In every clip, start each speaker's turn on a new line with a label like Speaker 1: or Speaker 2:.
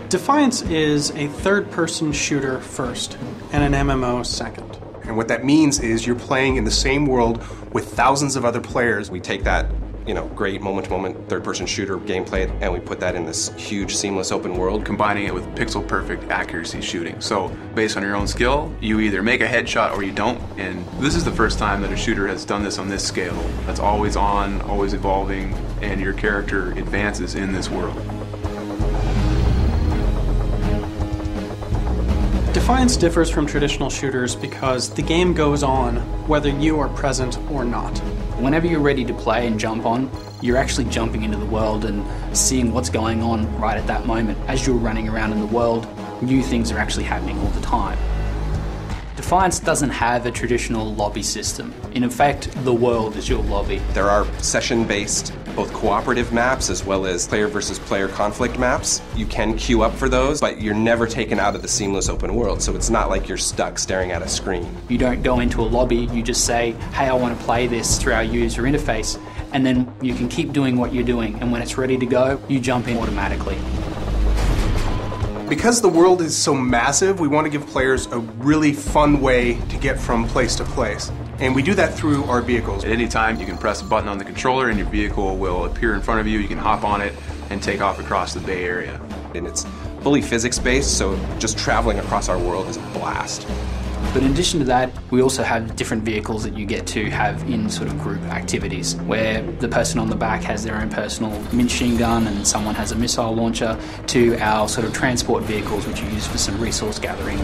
Speaker 1: Defiance is a third-person shooter first, and an MMO second.
Speaker 2: And what that means is you're playing in the same world with thousands of other players.
Speaker 3: We take that, great moment-to-moment third-person shooter gameplay, and we put that in this huge, seamless open world.
Speaker 4: Combining it with pixel-perfect accuracy shooting. So, based on your own skill, you either make a headshot or you don't. And this is the first time that a shooter has done this on this scale. That's always on, always evolving, and your character advances in this world.
Speaker 1: Defiance differs from traditional shooters because the game goes on whether you are present or not.
Speaker 5: Whenever you're ready to play and jump on, you're actually jumping into the world and seeing what's going on right at that moment. As you're running around in the world, new things are actually happening all the time. Defiance doesn't have a traditional lobby system. In effect, the world is your lobby.
Speaker 3: There are session-based, both cooperative maps as well as player versus player conflict maps. You can queue up for those, but you're never taken out of the seamless open world, so it's not like you're stuck staring at a screen.
Speaker 5: You don't go into a lobby, you just say, hey, I want to play this through our user interface, and then you can keep doing what you're doing, and when it's ready to go, you jump in automatically.
Speaker 2: Because the world is so massive, we want to give players a really fun way to get from place to place. And we do that through our vehicles.
Speaker 4: At any time, you can press a button on the controller and your vehicle will appear in front of you. You can hop on it and take off across the Bay Area.
Speaker 3: And it's fully physics-based, so just traveling across our world is a blast.
Speaker 5: But in addition to that, we also have different vehicles that you get to have in sort of group activities, where the person on the back has their own personal machine gun and someone has a missile launcher, to our sort of transport vehicles which are used for some resource gathering.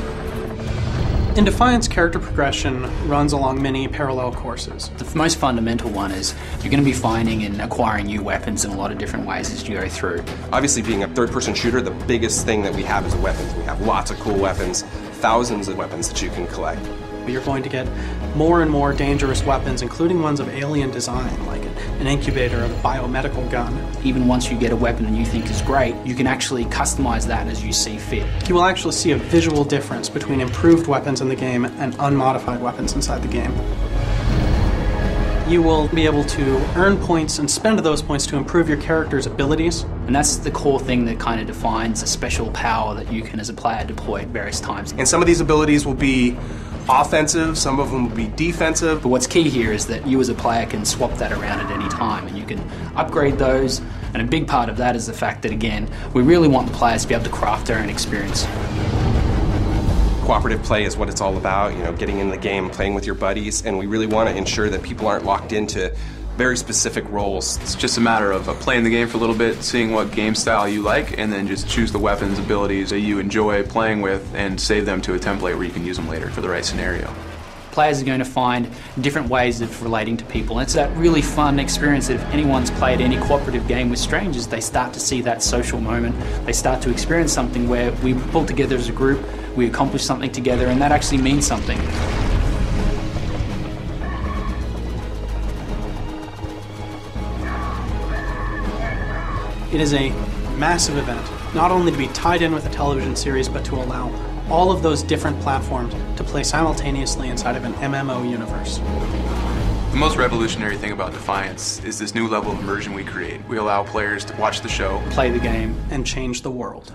Speaker 1: In Defiance, character progression runs along many parallel courses.
Speaker 5: The most fundamental one is you're going to be finding and acquiring new weapons in a lot of different ways as you go through.
Speaker 3: Obviously, being a third-person shooter, the biggest thing that we have is weapons. We have lots of cool weapons, thousands of weapons that you can collect.
Speaker 1: You're going to get more and more dangerous weapons, including ones of alien design, like an incubator, a biomedical gun.
Speaker 5: Even once you get a weapon that you think is great, you can actually customize that as you see fit.
Speaker 1: You will actually see a visual difference between improved weapons in the game and unmodified weapons inside the game. You will be able to earn points and spend those points to improve your character's abilities.
Speaker 5: And that's the core thing that kind of defines a special power that you can, as a player, deploy at various times.
Speaker 2: And some of these abilities will be offensive, some of them will be defensive.
Speaker 5: But what's key here is that you as a player can swap that around at any time and you can upgrade those. And a big part of that is the fact that, again, we really want the players to be able to craft their own experience.
Speaker 3: Cooperative play is what it's all about, getting in the game, playing with your buddies, and we really want to ensure that people aren't locked into very specific roles.
Speaker 4: It's just a matter of playing the game for a little bit, seeing what game style you like, and then just choose the weapons, abilities that you enjoy playing with and save them to a template where you can use them later for the right scenario.
Speaker 5: Players are going to find different ways of relating to people. And it's that really fun experience that if anyone's played any cooperative game with strangers, they start to see that social moment. They start to experience something where we pull together as a group, we accomplish something together, and that actually means something.
Speaker 1: It is a massive event, not only to be tied in with a television series, but to allow all of those different platforms to play simultaneously inside of an MMO universe.
Speaker 4: The most revolutionary thing about Defiance is this new level of immersion we create. We allow players to watch the show,
Speaker 5: play the game,
Speaker 1: and change the world.